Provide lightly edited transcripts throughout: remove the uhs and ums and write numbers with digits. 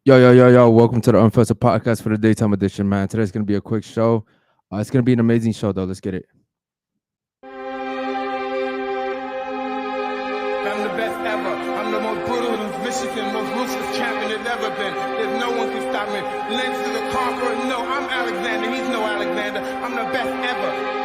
Yo. Welcome to the Unfiltered Podcast for the daytime edition, man. Today's going to be a quick show. It's going to be an amazing show, though. Let's get it. I'm the best ever. I'm the most brutal, Michigan, most ruthless champion there's ever been. There's no one can stop me. Lynch to the conqueror. No, I'm Alexander. He's no Alexander. I'm the best ever.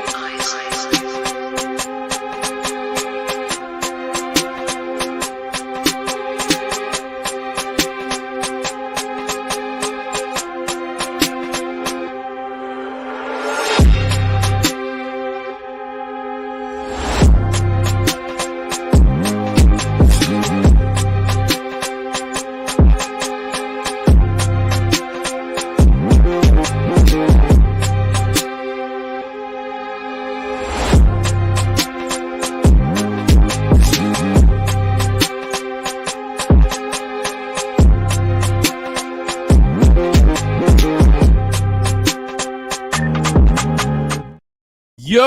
Yo,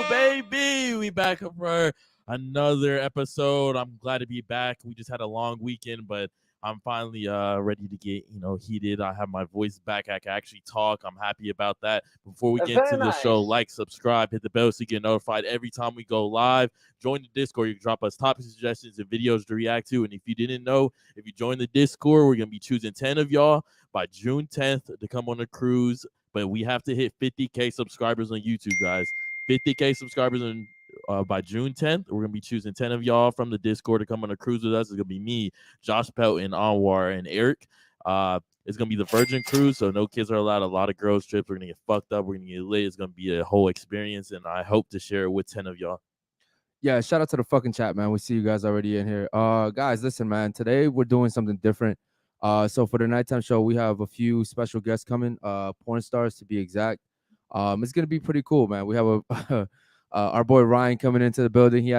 baby, we back for another episode. I'm glad to be back. We just had a long weekend, but I'm finally ready to get heated. I have my voice back. I can actually talk. I'm happy about that. Before we get into the show, like, subscribe, hit the bell so you get notified every time we go live. Join the Discord. You can drop us topic suggestions and videos to react to. And if you didn't know, if you join the Discord, we're gonna be choosing 10 of y'all by June 10th to come on a cruise. But we have to hit 50K subscribers on YouTube, guys. 50K subscribers by June 10th. We're going to be choosing 10 of y'all from the Discord to come on a cruise with us. It's going to be me, Josh Pelton, Anwar, and Eric. It's going to be the Virgin Cruise, so no kids are allowed. A lot of girls trips. We're going to get fucked up. We're going to get lit. It's going to be a whole experience, and I hope to share it with 10 of y'all. Yeah, shout out to the fucking chat, man. We see you guys already in here. Guys, listen, man. Today we're doing something different. So for the nighttime show, we have a few special guests coming, porn stars to be exact. It's gonna be pretty cool, man. We have our boy Ryan coming into the building. He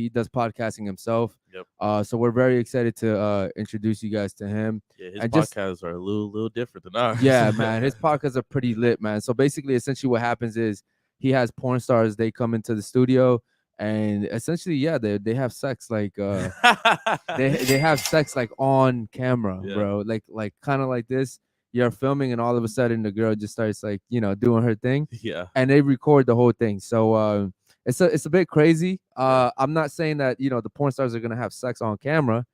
does podcasting himself. Yep. So we're very excited to introduce you guys to him. Yeah, his podcasts are a little different than ours. Yeah, man. His podcasts are pretty lit, man. So basically, essentially, what happens is he has porn stars. They come into the studio. And essentially, yeah, they have sex like they have sex like on camera, bro. Like kind of like this. You're filming, and all of a sudden the girl just starts like doing her thing. Yeah. And they record the whole thing. So it's a bit crazy. I'm not saying that the porn stars are gonna have sex on camera,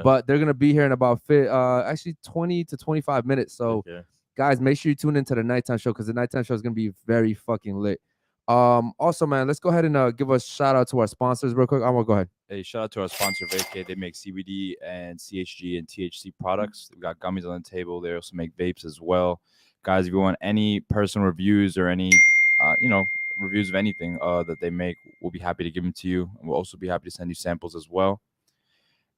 but they're gonna be here in about actually 20 to 25 minutes. So guys, make sure you tune into the nighttime show because the nighttime show is gonna be very fucking lit. Also, man, let's go ahead and give a shout out to our sponsors real quick. I'm gonna go ahead. Hey, shout out to our sponsor Vacay. They make CBD and CHG and THC products. We got gummies on the table. They also make vapes as well. Guys, if you want any personal reviews or any reviews of anything that they make, we'll be happy to give them to you. And we'll also be happy to send you samples as well.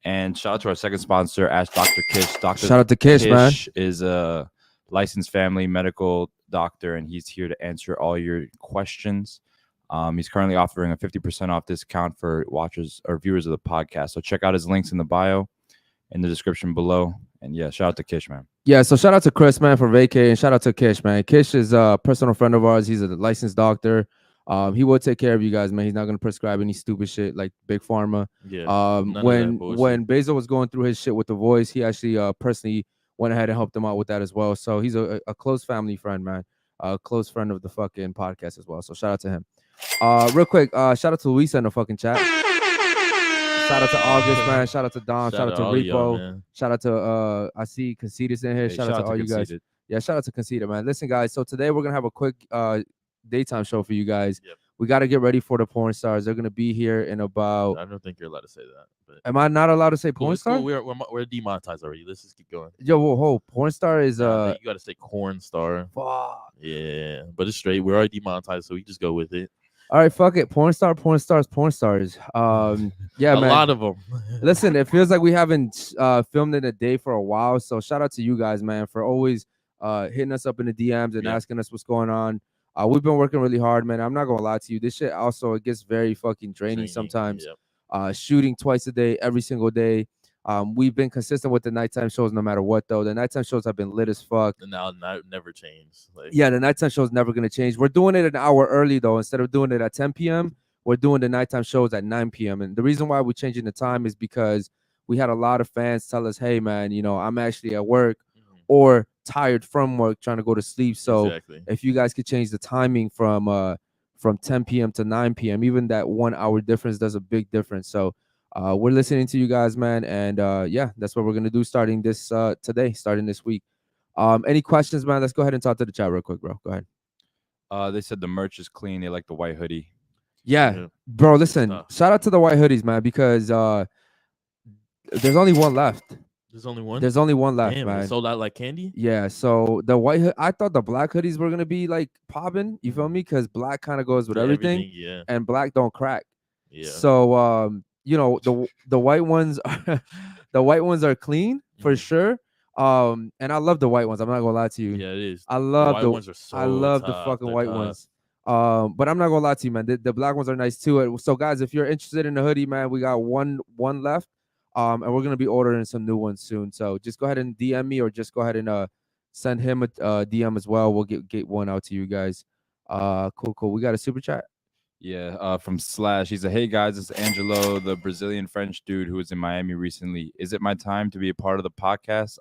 And shout out to our second sponsor, Ask Dr. Kish. Shout out to Kish, man. Is a licensed family medical doctor, and he's here to answer all your questions. He's currently offering a 50% off discount for watchers or viewers of the podcast. So check out his links in the bio, in the description below. And yeah, shout out to Kish, man. Yeah, so shout out to Chris, man, for Vacay, and shout out to Kish, man. Kish is a personal friend of ours. He's a licensed doctor. He will take care of you guys, man. He's not gonna prescribe any stupid shit like Big Pharma. Yeah. When Basil was going through his shit with the voice, he actually personally went ahead and helped him out with that as well. So he's a close family friend, man. A close friend of the fucking podcast as well. So shout out to him. Real quick, shout out to Luisa in the fucking chat. Shout out to August, man. Shout out to Dom. Shout out to Rico. Shout out to I see Conceited in here. Shout out to all you guys. Yeah, shout out to Conceited, man. Listen, guys. So today we're gonna have a quick daytime show for you guys. Yep. We got to get ready for the porn stars. They're gonna be here in about. I don't think you're allowed to say that. But am I not allowed to say porn star? Cool. We're demonetized already. Let's just keep going. Yo, whoa, porn star is you gotta say corn star. Fuck. Yeah, but it's straight. We're already demonetized, so we just go with it. All right, fuck it. Porn stars. Yeah, a man. lot of them. Listen, it feels like we haven't filmed in a day for a while. So shout out to you guys, man, for always hitting us up in the DMs and asking us what's going on. We've been working really hard, man. I'm not gonna lie to you. This shit also it gets very fucking draining sometimes. Yep. Shooting twice a day, every single day. We've been consistent with the nighttime shows no matter what, though. The nighttime shows have been lit as fuck. And now never change. Yeah, the nighttime show is never going to change. We're doing it an hour early, though. Instead of doing it at 10 p.m., we're doing the nighttime shows at 9 p.m. And the reason why we're changing the time is because we had a lot of fans tell us, hey man, I'm actually at work Mhm. or tired from work trying to go to sleep. So Exactly. if you guys could change the timing from 10 p.m. to 9 p.m., even that 1 hour difference does a big difference. So we're listening to you guys, man, and yeah, that's what we're gonna do starting this starting this week. Any questions, man? Let's go ahead and talk to the chat real quick, bro. Go ahead. They said the merch is clean. They like the white hoodie. Yeah, Yeah. bro. Good Listen, stuff. shout out to the white hoodies, man, because there's only one left. There's only one. There's only one left, Damn, man. it sold out like candy. Yeah, so the I thought the black hoodies were gonna be like popping. You feel me? Because black kind of goes with Yeah, everything, Yeah. and black don't crack. Yeah. So the white ones, the white ones are clean for Mhm. sure. And I love the white ones. I'm not gonna lie to you. Yeah, it is. I The love white ones are so I love the tough. fucking They're white tough. ones. But I'm not gonna lie to you, man. The black ones are nice too. So guys, if you're interested in the hoodie, man, we got one left. And we're gonna be ordering some new ones soon. So just go ahead and DM me, or just go ahead and send him a DM as well. We'll get one out to you guys. Cool. We got a super chat. Yeah, from Slash. He said, "Hey guys, it's Angelo, the Brazilian French dude who was in Miami recently. Is it my time to be a part of the podcast?"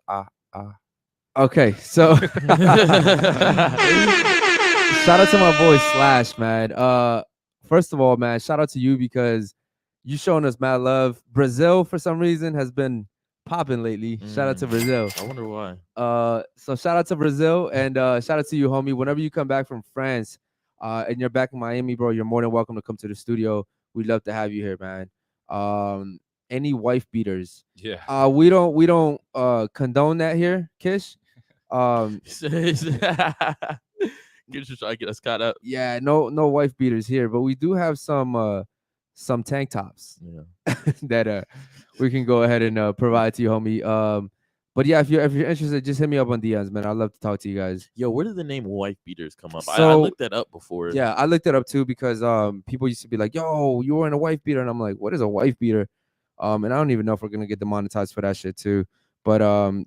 Okay, so shout out to my boy Slash, man. First of all, man, shout out to you because you showing us mad love. Brazil, for some reason, has been popping lately. Shout out to Brazil. I wonder why. So shout out to Brazil, and shout out to you, homie. Whenever you come back from France, and you're back in Miami, bro, you're more than welcome to come to the studio. We'd love to have you here, man. Any wife beaters? Yeah. We don't condone that here, Kish. You're just trying to get us caught up. Yeah, no wife beaters here, but we do have some tank tops Yeah. that we can go ahead and provide to you, homie. But yeah, if you're interested, just hit me up on DMs, man. I'd love to talk to you guys. Yo, where did the name wife beaters come up? I So- looked that up before. Yeah, I looked it up too because people used to be like, "Yo, you were in a wife beater," and I'm like, "What is a wife beater?" And I don't even know if we're gonna get demonetized for that shit too. But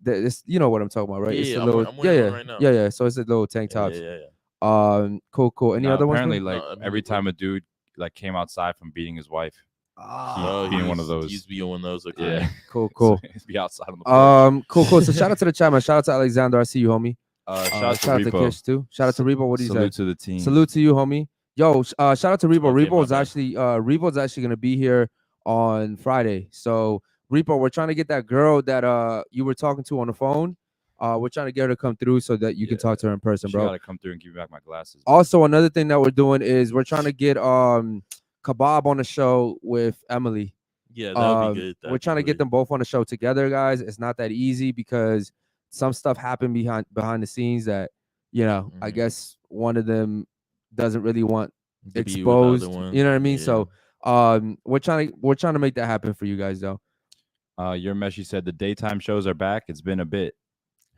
it's, you know what I'm talking about, right? It's Yeah, a I'm little, wearing one right now. yeah. So it's a little tank Yeah, tops. yeah. Cool. Any No, other ones? apparently, bro? like No, I mean, every like- time a dude like came outside from beating his wife, Oh, being he one of used- those. he used to be one of those. Okay. yeah, Cool. so he'd be outside on the porch. Cool. So shout out to the chat, man. Shout out to Alexander. I see you, homie. Shout out to shout out to Repo. Kish too. Shout out to Rebo. What do you say? Salute to the team. Salute to you, homie. Yo, shout out to Rebo. Okay, my Rebo's bad. actually gonna be here on Friday. So Repo, we're trying to get that girl that you were talking to on the phone. We're trying to get her to come through so that you can Yeah. talk to her in person, She bro. gotta come through and give me back my glasses. Also, another thing that we're doing is we're trying to get Kebab on the show with Emily. Yeah, that would be good. We're trying to get them both on the show together, guys. It's not that easy because some stuff happened behind the scenes that, I Mhm. guess one of them doesn't really want to be with the other exposed. one. You know what I mean? Yeah. So we're trying to make that happen for you guys, though. Your Meshi said the daytime shows are back. It's been a bit.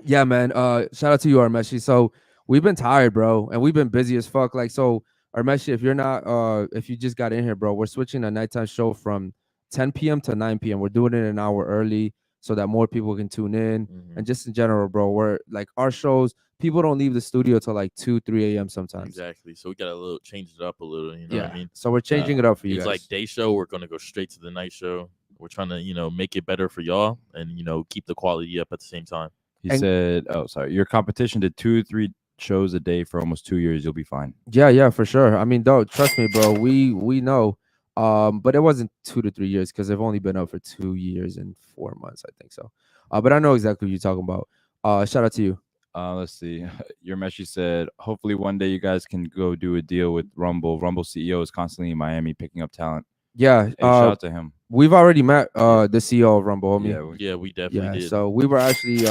Yeah, man. Shout out to you, Armeshi. So we've been tired, bro, and we've been busy as fuck. Like, so Armeshi, if you just got in here, bro, we're switching a nighttime show from 10 p.m. to 9 p.m. We're doing it an hour early so that more people can tune in. Mhm. And just in general, bro, we're like our shows, people don't leave the studio till like 2, 3 a.m. sometimes. Exactly. So we got to change it up a little. You know what I mean? So we're changing it up for you It's guys. like day show. We're gonna go straight to the night show. We're trying to make it better for y'all and keep the quality up at the same time. He And- said, "Oh, sorry. Your competition did 2-3 shows a day for almost 2 years. You'll be fine." Yeah, for sure. I mean, dog, trust me, bro. We know. But it wasn't 2 to 3 years because they've only been up for 2 years and 4 months, I think so. But I know exactly what you're talking about. Shout out to you. Let's see. Your Meshi said, "Hopefully one day you guys can go do a deal with Rumble. Rumble CEO is constantly in Miami picking up talent. Yeah, Hey, shout out to him." we've already met the CEO of Rumble, homie. Yeah, we- Yeah, we definitely did. So we were actually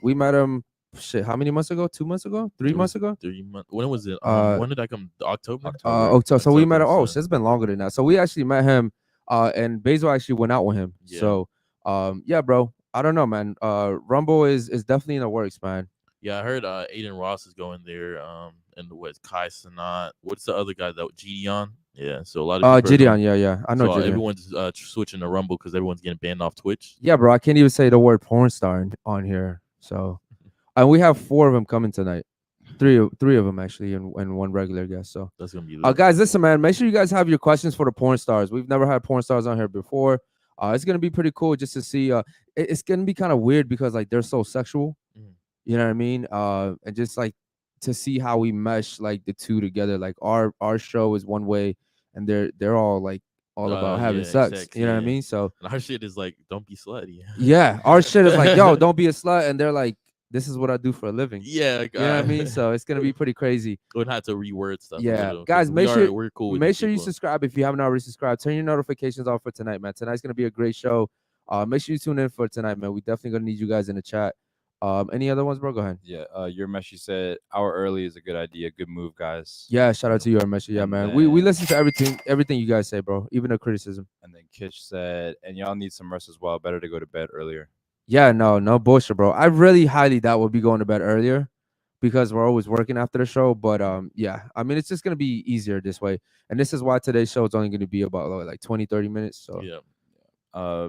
we met him. Shit, how many months ago? 2 months ago? 3 It months was ago? 3 months. When was it? Uh, When did I come? October. October. So we met him. October, Oh, so- so it's been longer than that. So we actually met him. And Basil actually went out with him. Yeah. So yeah, bro. I don't know, man. Rumble is definitely in the works, man. Yeah, I heard Aiden Ross is going there. And what's Kai Sanat? What's the other guy that Gideon? Yeah, so a lot of people are Gideon, going- yeah. I know so, Gideon. everyone's switching to Rumble because everyone's getting banned off Twitch. Yeah, bro. I can't even say the word porn star on here. So, and we have 4 of them coming tonight. Three of them actually, and one regular guest. So, That's gonna be. guys, listen, man. Make sure you guys have your questions for the porn stars. We've never had porn stars on here before. It's gonna be pretty cool just to see. It's gonna be kind of weird because like they're so sexual. Mhm. You know what I mean? And just like to see how we mesh like the two together. Like our show is one way, and they're all like all about having Yeah, sex. sex, You know what I yeah. mean? So And our shit is like, don't be slutty. yeah, our shit is like, yo, don't be a slut, and they're like, this is what I do for a living. Yeah, like, You know what I mean? So it's gonna be pretty crazy. we're gonna have to reword stuff a Yeah, little because guys, make sure we're cool with make these sure you people. subscribe if you haven't already subscribed. Turn your notifications on for tonight, man. Tonight's gonna be a great show. Make sure you tune in for tonight, man. We definitely gonna need you guys in the chat. Any other ones, bro? Go ahead. Yeah, your Meshi said hour early is a good idea. Good move, guys. Yeah, shout out to you, Armesha. Yeah, And man. We then- listen to everything you guys say, bro. Even the criticism. And then Kitch said, and y'all need some rest as well. Better to go to bed earlier. Yeah, no bullshit, bro. I really highly doubt we'll be going to bed earlier because we're always working after the show. But yeah, I mean, it's just gonna be easier this way, and this is why today's show is only gonna be about like 20-30 minutes. So Yeah.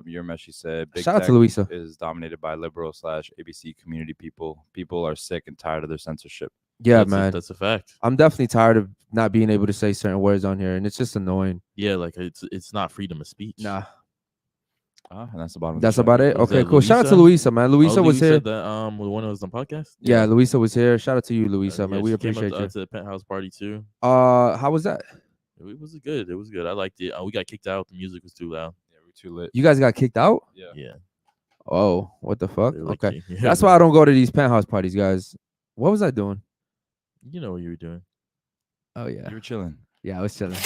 Your Meshi said, big Shout out to tech Louisa. is dominated by liberal / ABC community people. People are sick and tired of their censorship. yeah, That's man. that's a fact. I'm definitely tired of not being able to say certain words on here, and it's just annoying. Yeah, like it's not freedom of speech. Nah, And that's the bottom. that's of the about it. Was Okay, that cool. Shout out to Louisa? Louisa, man. Louisa Oh, was here. said that when it was on podcast. Yeah, Louisa was here. Shout out to you, Louisa, man. Yeah, We she came up appreciate you. to the penthouse party too. How was that? It was good. It was good. I liked it. We got kicked out. The music was too loud. Yeah, we're too lit. You guys got kicked out? Yeah. Yeah. Oh, what the fuck? They were like, Okay, yeah, that's why I don't go to these penthouse parties, guys. What was I doing? You know what you were doing. Oh yeah, You were chilling. yeah, I was chilling.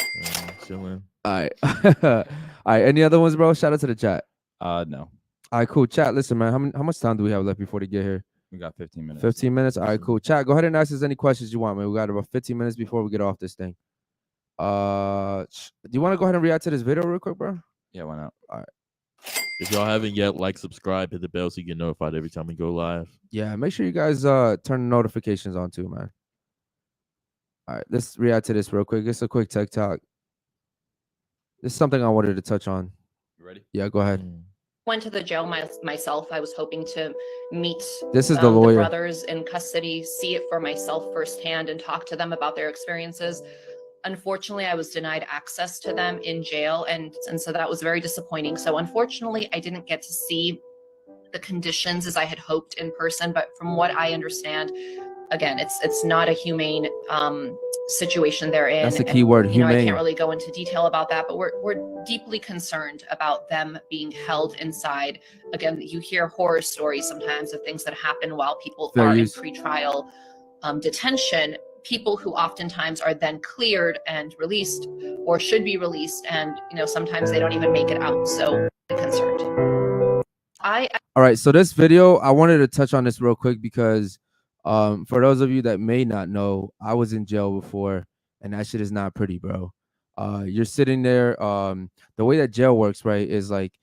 Chilling. All right, all right. Any other ones, bro? Shout out to the chat. No. All right, cool. Chat, listen, man. How much time do we have left before they get here? We got 15 minutes. 15 minutes. All right, cool. Chat, go ahead and ask us any questions you want, man. We got about 15 minutes before we get off this thing. Do you want to go ahead and react to this video real quick, bro? Yeah, why not? If y'all haven't yet, like, subscribe, hit the bell so you get notified every time we go live. Yeah, make sure you guys turn the notifications on too, man. All right, let's react to this real quick. It's a quick tech talk. This is something I wanted to touch on. You ready? Yeah, go ahead. Went to the jail myself. I was hoping to meet This is the lawyer. brothers in custody, see it for myself firsthand, and talk to them about their experiences. Unfortunately, I was denied access to them in jail, and so that was very disappointing. So unfortunately, I didn't get to see the conditions as I had hoped in person. But from what I understand, again, it's not a humane situation they're in. That's the And, key word, you know, I humane. can't really go into detail about that, but we're deeply concerned about them being held inside. Again, you hear horror stories sometimes of things that happen while people Fair are use. in pretrial detention. People who oftentimes are then cleared and released or should be released, and you know, sometimes they don't even make it out. So I'm concerned. All right, so this video, I wanted to touch on this real quick because for those of you that may not know, I was in jail before, and that shit is not pretty, bro. You're sitting there. The way that jail works, right, is like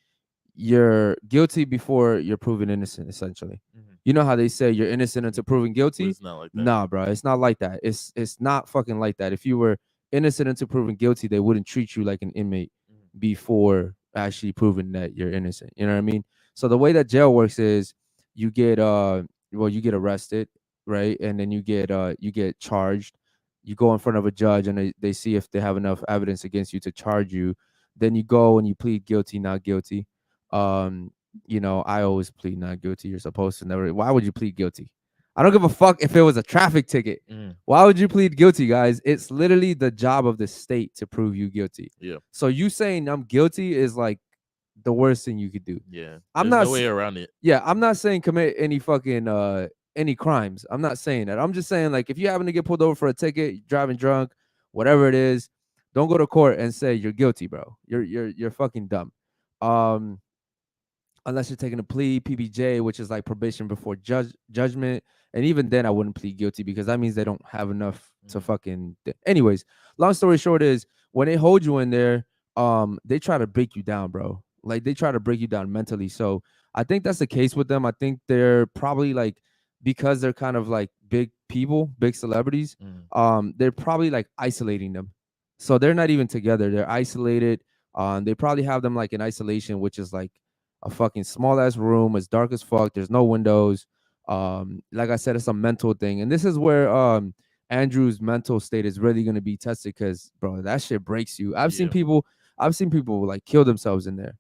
you're guilty before you're proven innocent, essentially. You know how they say you're innocent until proven But guilty? it's not like that. Nah, bro, it's not like that. It's not fucking like that. If you were innocent until proven guilty, they wouldn't treat you like an inmate before actually proving that you're innocent. You know what I mean? So the way that jail works is you get you get arrested, right? And then you get charged. You go in front of a judge and they see if they have enough evidence against you to charge you. Then you go and you plead guilty, not guilty. You know, I always plead not guilty. You're supposed to never. Why would you plead guilty? I don't give a fuck if it was a traffic ticket. Why would you plead guilty, guys? It's literally the job of the state to prove you guilty. Yeah. So you saying I'm guilty is like the worst thing you could do. Yeah. I'm There's not no way around it. Yeah, I'm not saying commit any fucking any crimes. I'm not saying that. I'm just saying, like, if you happen to get pulled over for a ticket, driving drunk, whatever it is, don't go to court and say you're guilty, bro. You're fucking dumb. Unless you're taking a plea, PBJ, which is like probation before judgment. And even then, I wouldn't plead guilty because that means they don't have enough to fucking. Anyways, long story short is when they hold you in there, they try to break you down, bro. Like they try to break you down mentally. So I think that's the case with them. I think they're probably like, because they're kind of like big people, big celebrities, they're probably like isolating them. So they're not even together. They're isolated. They probably have them like in isolation, which is like a fucking small ass room. It's dark as fuck. There's no windows. Like I said, it's a mental thing. And this is where Andrew's mental state is really gonna be tested because, bro, that shit breaks you. I've seen people like kill themselves in there.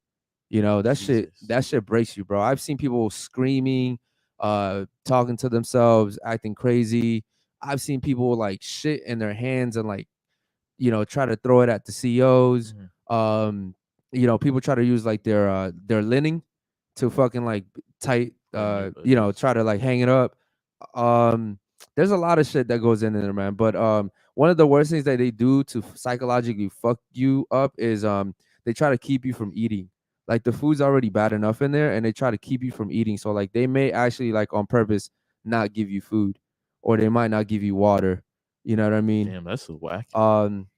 You know, Jesus. that shit breaks you, bro. I've seen people screaming, talking to themselves, acting crazy. I've seen people like shit in their hands and like, you know, try to throw it at the CEOs. Mhm. You know, people try to use like their linen to fucking like tight, Burn your you know, fingers. try to like hang it up. There's a lot of shit that goes in there, man. But one of the worst things that they do to psychologically fuck you up is they try to keep you from eating. Like the food's already bad enough in there, and they try to keep you from eating. So like they may actually like on purpose not give you food, or they might not give you water. You know what I mean? Damn, that's so whack. Um,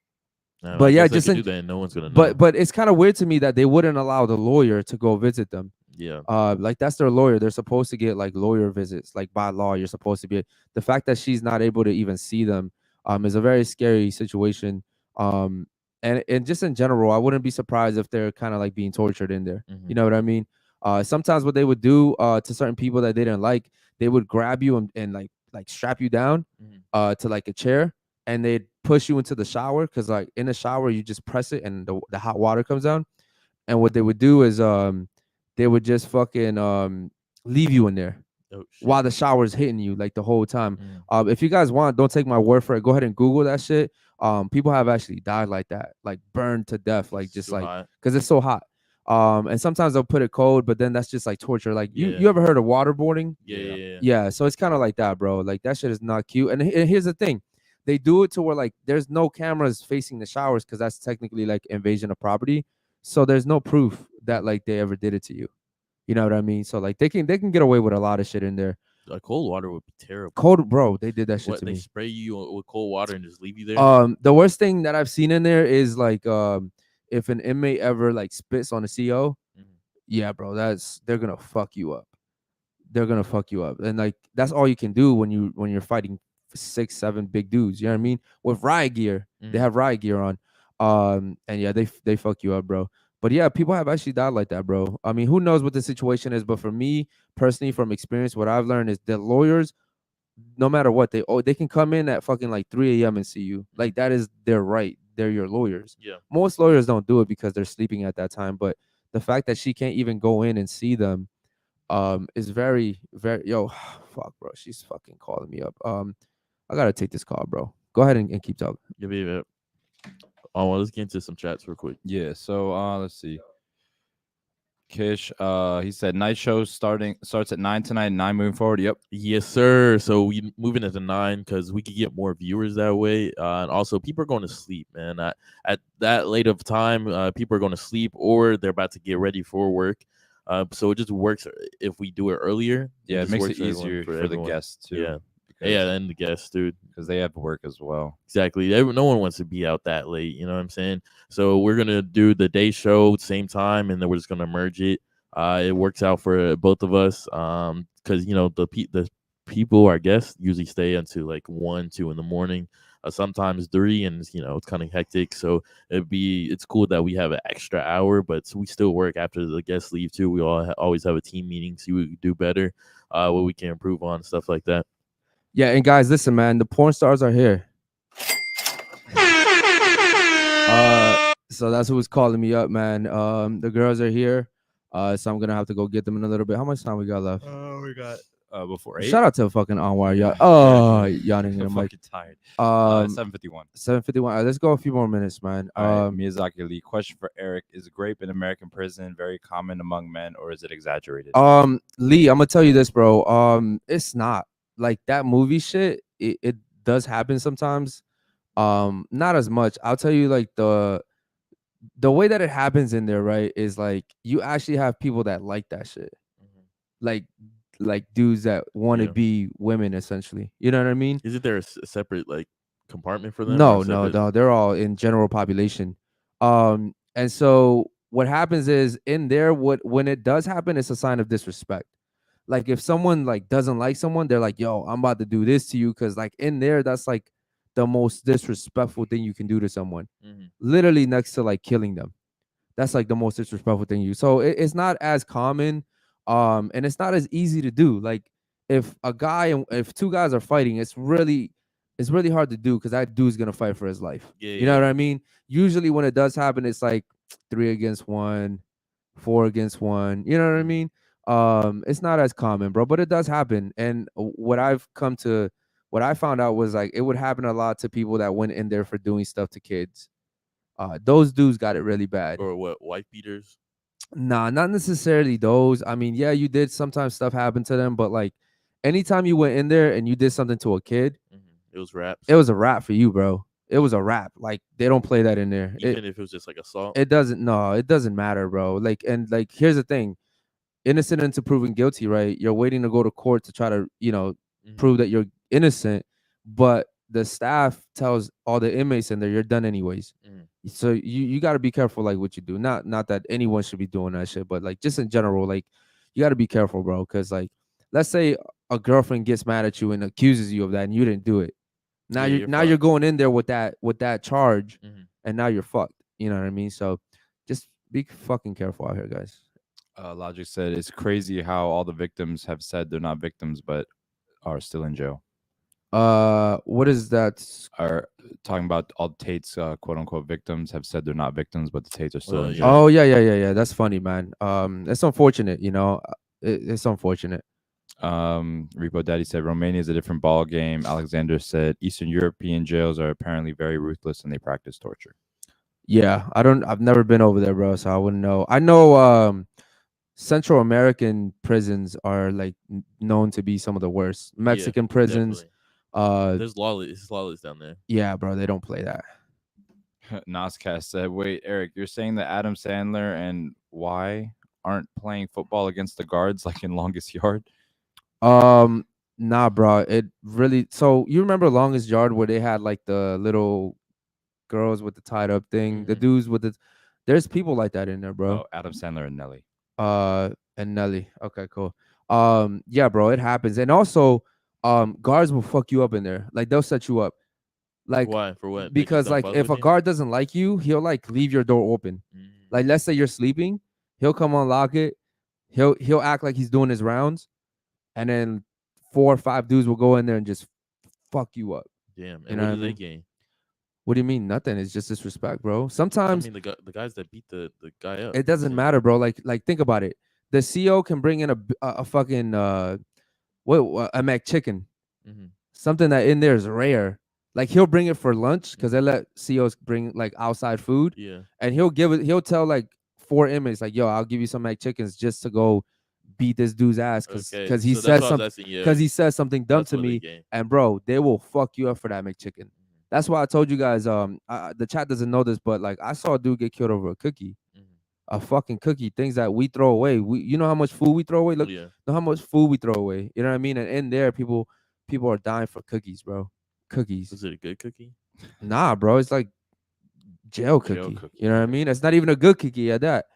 I but yeah, guess I just could do in, that and no one's gonna know. but it's kind of weird to me that they wouldn't allow the lawyer to go visit them. Yeah. Like that's their lawyer. They're supposed to get like lawyer visits. Like by law, you're supposed to be. The fact that she's not able to even see them, is a very scary situation. Um, and just in general, I wouldn't be surprised if they're kind of like being tortured in there. You Mhm. know what I mean? Sometimes what they would do, to certain people that they didn't like, they would grab you and like strap you down, Mhm. to like a chair, and they'd push you into the shower because like in the shower you just press it and the hot water comes down. And what they would do is they would just fucking leave you in there Oh shit. while the shower's hitting you like the whole time. Mhm. If you guys want, don't take my word for it. Go ahead and Google that shit. People have actually died like that, like burned to death, like It's just too like hot. because it's so hot. And sometimes they'll put it cold, but then that's just like torture. Like you Yeah. ever heard of waterboarding? Yeah. Yeah. Yeah. Yeah. Yeah, so it's kind of like that, bro. Like that shit is not cute. And here's the thing. They do it to where like there's no cameras facing the showers because that's technically like invasion of property. So there's no proof that like they ever did it to you. You know what I mean? So like they can get away with a lot of shit in there. Cold water would be terrible. Cold, bro, they did that shit What to they me. spray you with cold water and just leave you there? The worst thing that I've seen in there is like if an inmate ever like spits on a CO, Mhm. yeah, bro, they're gonna fuck you up. They're gonna fuck you up. And like that's all you can do when you're fighting 6, 7 big dudes. You know what I mean? With riot gear, they Mhm. have riot gear on. And yeah, they fuck you up, bro. But yeah, people have actually died like that, bro. I mean, who knows what the situation is? But for me personally, from experience, what I've learned is the lawyers, no matter what, they can come in at fucking like 3 a.m. and see you. Like that is their right. They're your lawyers. Yeah. Most lawyers don't do it because they're sleeping at that time. But the fact that she can't even go in and see them is very, very yo, fuck, bro. She's fucking calling me up. I gotta take this call, bro. Go ahead and keep talking. Give me a bit. Oh, well, let's get into some chats real quick. Yeah. So let's see. Kish, he said night show starts at 9 tonight, 9 moving forward. Yep. Yes, sir. So we moving into 9 because we could get more viewers that way, and also people are going to sleep, man. At that late of time, people are going to sleep or they're about to get ready for work. So it just works if we do it earlier. Yeah, it just makes works it easier for the everyone. guests too. Yeah. because, Yeah, and the guests, dude. because they have to work as well. Exactly. No one wants to be out that late. You know what I'm saying? So we're gonna do the day show same time, and then we're just gonna merge it. It works out for both of us. Because the people, our guests, usually stay until like 1, 2 in the morning. Sometimes 3, and it's kind of hectic. So it's cool that we have an extra hour, but we still work after the guests leave too. We always have a team meeting, see what we can do better, what we can improve on, stuff like that. Yeah, and guys, listen, man, the porn stars are here. So that's who's calling me up, man. The girls are here. So I'm gonna have to go get them in a little bit. How much time we got left? We got before 8. Shout out to fucking Anwar, y'all. Yeah. Oh, yawning in the I'm mic. fucking tired. 7:51. 7:51. All right, let's go a few more minutes, man. All right, Miyazaki Lee. Question for Eric: Is grape in American prison very common among men, or is it exaggerated? Lee, I'm gonna tell you this, bro. It's not like that movie shit. It does happen sometimes. Not as much. I'll tell you, like the way that it happens in there, right, is like you actually have people that like that shit, like dudes that want to Yeah. be women, essentially. You know what I mean? Isn't there a separate like compartment for them? No, or no, separate- no. They're all in general population. And so what happens is in there, when it does happen, it's a sign of disrespect. Like if someone like doesn't like someone, they're like, "Yo, I'm about to do this to you," because like in there, that's like the most disrespectful thing you can do to someone. Mhm. Literally next to like killing them. That's like the most disrespectful thing you. So it's not as common, and it's not as easy to do. Like if 2 guys are fighting, it's really hard to do because that dude's gonna fight for his life. Yeah, You know yeah. what I mean? Usually when it does happen, it's like 3 against 1, 4 against 1. You know what I Mhm. mean? It's not as common, bro, but it does happen. And what I found out was like it would happen a lot to people that went in there for doing stuff to kids. Those dudes got it really bad. Or what? Wife beaters. Nah, not necessarily those. I mean, yeah, you did sometimes stuff happen to them, but like anytime you went in there and you did something to a kid, It was raps. it was a wrap for you, bro. It was a wrap. Like they don't play that in there. Even if it was just like assault. It doesn't. No, it doesn't matter, bro. Like and like here's the thing: innocent until proven guilty, right? You're waiting to go to court to try to prove that you're innocent, but the staff tells all the inmates in there you're done anyways. So you got to be careful like what you do. Not that anyone should be doing that shit, but like just in general, like you got to be careful, bro. Because like let's say a girlfriend gets mad at you and accuses you of that, and you didn't do it. Now Yeah, you're going in there with that charge, Mhm. and now you're fucked. You know what I mean? So just be fucking careful out here, guys. Logic said it's crazy how all the victims have said they're not victims, but are still in jail. What is that? Are talking about all Tate's quote unquote victims have said they're not victims, but the Tates are still in jail. Oh yeah. That's funny, man. It's unfortunate, it's unfortunate. Repo Daddy said Romania is a different ball game. Alexander said Eastern European jails are apparently very ruthless and they practice torture. Yeah, I've never been over there, bro, so I wouldn't know. I know Central American prisons are like known to be some of the worst. Mexican prisons. There's lawless. It's lawless down there. Yeah, bro, they don't play that. Nascast said, "Wait, Eric, you're saying that Adam Sandler and Y aren't playing football against the guards like in Longest Yard?" Nah, bro. It really. So you remember Longest Yard where they had like the little girls with the tied up thing, the dudes with the. There's people like that in there, bro. Oh, Adam Sandler and Nelly. And Nelly. Okay, cool. Yeah, bro, it happens. And also, guards will fuck you up in there. Like they'll set you up. Like why? For what? because like if a guard doesn't like you, he'll like leave your door open. Like let's say you're sleeping, he'll come unlock it. He'll act like he's doing his rounds, and then 4 or 5 dudes will go in there and just fuck you up. Damn. You And know what do I they mean? gain? What do you mean nothing? It's just disrespect, bro. I Sometimes mean, the guys that beat the guy up. it doesn't matter, bro. Like think about it. The CO can bring in a fucking what a McChicken, something that in there is rare. Like he'll bring it for lunch because they let COs bring like outside food. Yeah. And he'll give it. He'll tell like 4 inmates like, "Yo, I'll give you some McChickens just to go beat this dude's ass because he says something he says something dumb to me." And bro, they will fuck you up for that McChicken. That's why I told you guys. The chat doesn't know this, but like I saw a dude get killed over a cookie. A fucking cookie, things that we throw away. You know how much food we throw away? Look, know how much food we throw away. You know what I mean? And in there, people are dying for cookies, bro. Cookies. Was it a good cookie? Nah, bro. It's like jail cookie. You know what I mean? It's not even a good cookie at that.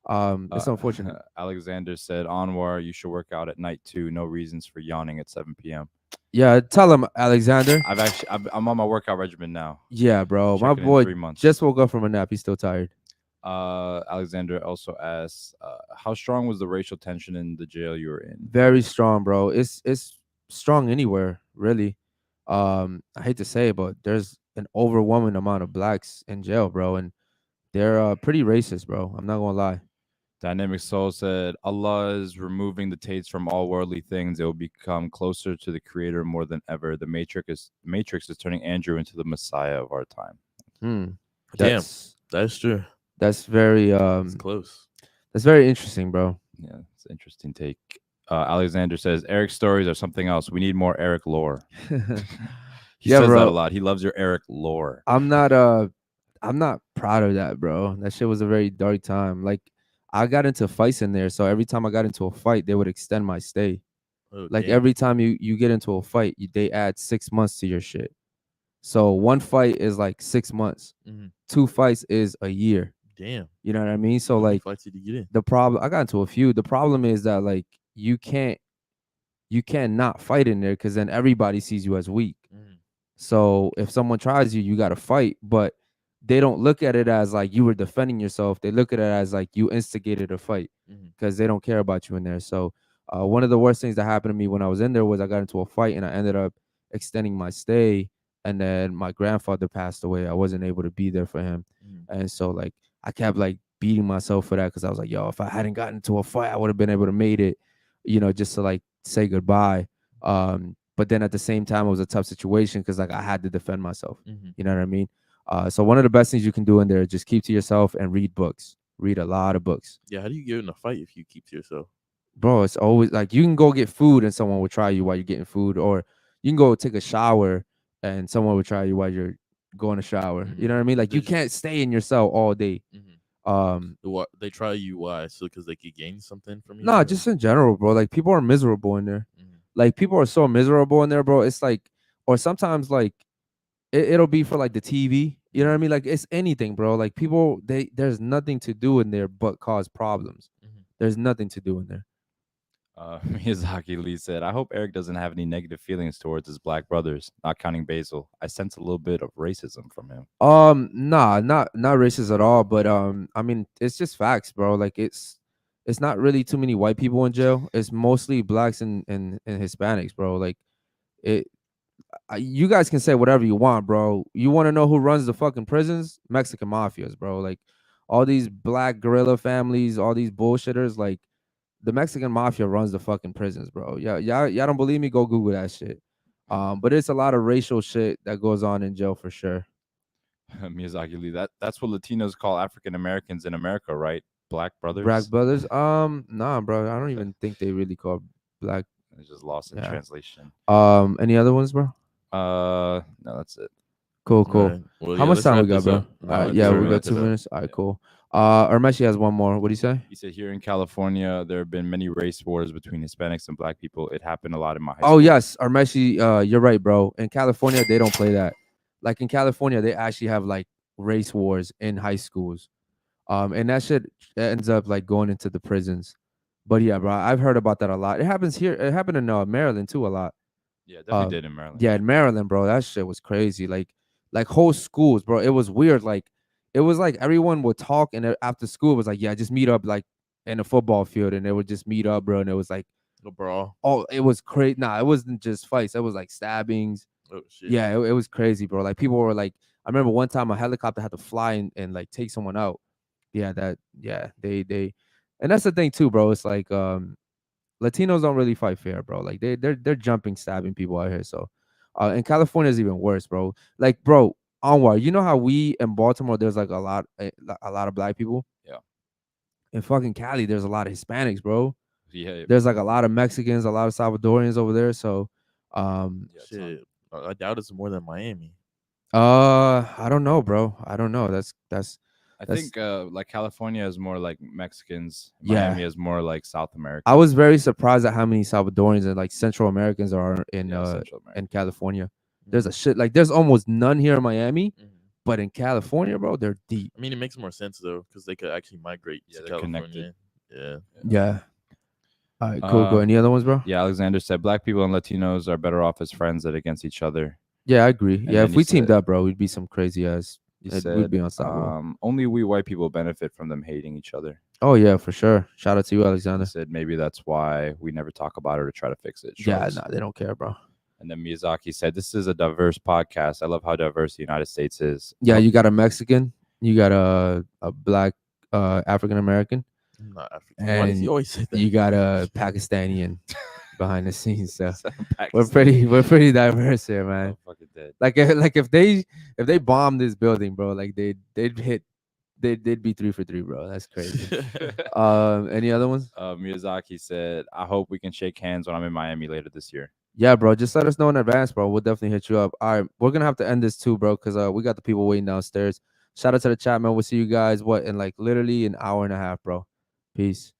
It's unfortunate. Alexander said, Anwar, you should work out at night too. No reasons for yawning at 7 p.m. Yeah, tell him, Alexander. I'm on my workout regimen now. Yeah, bro. My boy just woke up from a nap. He's still tired. Alexander also asks, how strong was the racial tension in the jail you were in? Very strong, bro. It's strong anywhere, really. I hate to say it, but there's an overwhelming amount of blacks in jail, bro, and they're pretty racist, bro. I'm not gonna lie. Dynamic Soul said, Allah is removing the Tates from all worldly things. It will become closer to the Creator more than ever. The Matrix is turning Andrew into the Messiah of our time. Damn, that's true. That's very it's close. That's very interesting, bro. Yeah, it's an interesting take. Alexander says Eric's stories are something else. We need more Eric lore. He says that a lot. He loves your Eric lore. I'm not proud of that, bro. That shit was a very dark time. Like I got into fights in there, so every time I got into a fight, they would extend my stay. Like every time you get into a fight, they add 6 months to your shit. So one fight is like 6 months. 2 fights is a year. Damn. You know what I mean? So like fights did you get in? The problem, I got into a few. The problem is that like you can't not fight in there because then everybody sees you as weak. So if someone tries you, you got to fight, but they don't look at it as like you were defending yourself. They look at it as like you instigated a fight because they don't care about you in there. So one of the worst things that happened to me when I was in there was I got into a fight and I ended up extending my stay. And then my grandfather passed away. I wasn't able to be there for him. And so like I kept like beating myself for that because I was like, yo, if I hadn't gotten into a fight, I would have been able to made it, just to like say goodbye. But then at the same time, it was a tough situation because like I had to defend myself. Mhm. You know what I mean? So one of the best things you can do in there is just keep to yourself and read books. Read a lot of books. Yeah, how do you get in a fight if you keep to yourself? Bro, it's always like you can go get food and someone will try you while you're getting food, or you can go take a shower and someone will try you while you're going to shower. You know what I mean? Like They you just- can't stay in your cell all day. What they try you? Why? So because they could gain something from you? No, or- just in general, bro. Like people are miserable in there. Mhm. Like people are so miserable in there, bro. It's like, or sometimes like it'll be for like the TV. You know what I mean? Like it's anything, bro. Like people, there's nothing to do in there but cause problems. Mhm. There's nothing to do in there. Miyazaki Lee said, I hope Eric doesn't have any negative feelings towards his black brothers, not counting Basil. I sense a little bit of racism from him. Nah, not racist at all. But I mean, it's just facts, bro. Like it's not really too many white people in jail. It's mostly blacks and Hispanics, bro. Like it. You guys can say whatever you want, bro. You want to know who runs the fucking prisons? Mexican mafias, bro. Like all these black guerrilla families, all these bullshitters, like the Mexican mafia runs the fucking prisons, bro. Yeah, y'all don't believe me? Go Google that shit. But it's a lot of racial shit that goes on in jail for sure. Miyazaki Lee, that's what Latinos call African Americans in America, right? Black brothers. Black brothers? Nah, bro. I don't even think they really call black. It's just lost in Yeah. translation. Any other ones, bro? No, that's it. Cool. Alright. Well, How yeah, much let's time we wrap got, this bro? up. Yeah, let's we got wrap 2 this up. minutes. All right, cool. Armeshi has one more. What do you say? He said here in California, there have been many race wars between Hispanics and black people. It happened a lot in my high school. Oh yes, Armeshi, you're right, bro. In California, they don't play that. Like in California, they actually have like race wars in high schools. And that shit ends up like going into the prisons. But yeah, bro, I've heard about that a lot. It happens here. It happened in Maryland too a lot. Yeah, definitely did in Maryland. Yeah, in Maryland, bro, that shit was crazy. Like whole schools, bro. It was weird. Like it was like everyone would talk, and after school it was like, yeah, just meet up like in a football field, and they would just meet up, bro. And it was like, A brawl. oh, it was crazy. Nah, it wasn't just fights. It was like stabbings. Oh shit. Yeah, it was crazy, bro. Like people were like, I remember one time a helicopter had to fly and like take someone out. Yeah, they, and that's the thing too, bro. It's like Latinos don't really fight fair, bro. Like they're jumping, stabbing people out here. So, in California is even worse, bro. Like, bro, Anwar, you know how we in Baltimore there's like a lot of black people. Yeah. In fucking Cali, there's a lot of Hispanics, bro. Yeah. There's like a lot of Mexicans, a lot of Salvadorians over there. So, Yeah, Shit. I doubt it's more than Miami. I don't know, bro. I don't know. That's I That's- think like California is more like Mexicans. Yeah. Miami is more like South America. I was very surprised at how many Salvadorians and like Central Americans are in Central America. in California. There's a shit like there's almost none here in Miami, Mhm. but in California, bro, they're deep. I mean, it makes more sense though, because they could actually migrate Yeah, to they're California. connected. Yeah. Yeah. All right, cool. Go. Any other ones, bro? Yeah, Alexander said black people and Latinos are better off as friends than against each other. Yeah, I agree. And Yeah, then if he we teamed said- up, bro, we'd be some crazy ass. He We'd said be unstoppable. only we white people benefit from them hating each other. Oh yeah, for sure. Shout out to you, He Alexander. said maybe that's why we never talk about it or try to fix it. Yeah, Shrugs. nah, they don't care, bro. And then Miyazaki said, "This is a diverse podcast. I love how diverse the United States is." Yeah, you got a Mexican, you got a black African American, I'm not African. Why does he And always say that? you got a Pakistani behind the scenes. So we're Pakistan. pretty diverse here, man. I'm fucking dead. Like if they bomb this building, bro, like they'd be 3 for 3, bro. That's crazy. Any other ones? Miyazaki said, "I hope we can shake hands when I'm in Miami later this year." Yeah, bro. Just let us know in advance, bro. We'll definitely hit you up. All right, we're gonna have to end this too, bro, because we got the people waiting downstairs. Shout out to the chat, man. We'll see you guys in like literally an hour and a half, bro. Peace.